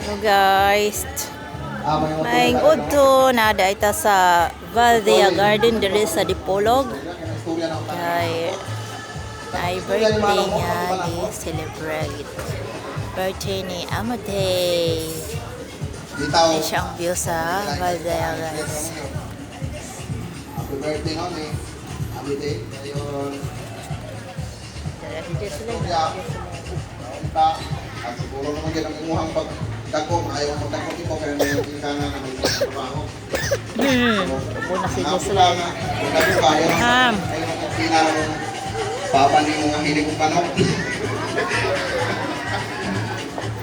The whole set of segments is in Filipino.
Hello guys, may udto na ita sa Valdea Garden diri sa Dipolog. Kay ay birthday niya ni celebrate. Birthday ni Amate. Ay siyang view sa Valdea guys. Happy birthday no ni Amate. Ayun. Dito sila. At siguro naman yan ang imuhang pagdagong. Ayaw ang pagdagong ito kaya may tingkana na may trabaho. Upo na si Jocelyn. Pagdagong kaya ayaw ang pinara ng papa ni mga hiling kong panok.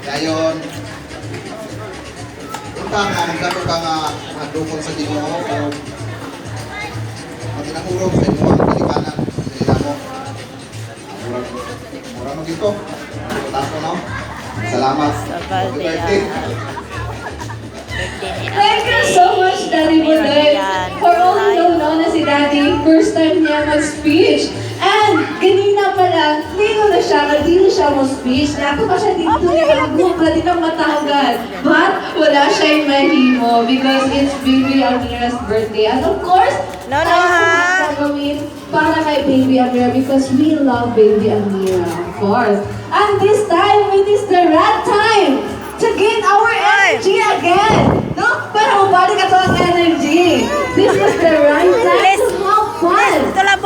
Ngayon, punta nga, magdagong ka nga magdukon sa Ginoo. Pero matinahurog sa imuhang pilikanan. Sa mo. Mura mo dito. Tapo no? Salamat. Happy birthday. Thank you so much, Daddy Budoy. For all who don't know na si Daddy, first time niya mag-speech. And kanina pa lang, dito na siya mo-speech. Nato pa siya dito niya, gumagla din ang matahagan. But wala siya'y mahimo because it's Baby Amira's birthday. And of course, gagawin para kay Baby Amira because we love Baby Amira, of course. And this time, it is the right time to get our energy again. No? Para mabalik ito ang energy. This is the right time to have fun.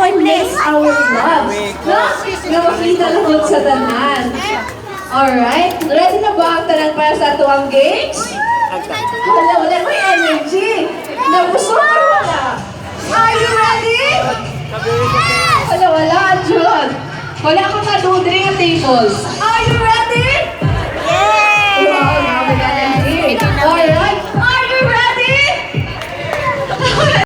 And make our love. No? Na makita lahod sa tanan. Alright? Ready na ba ang tanan para sa tuwang games? Wala. May energy. Nabusog ka wala. Are you ready? Wala, John. Wala akong nadudring ang tables. Are you ready?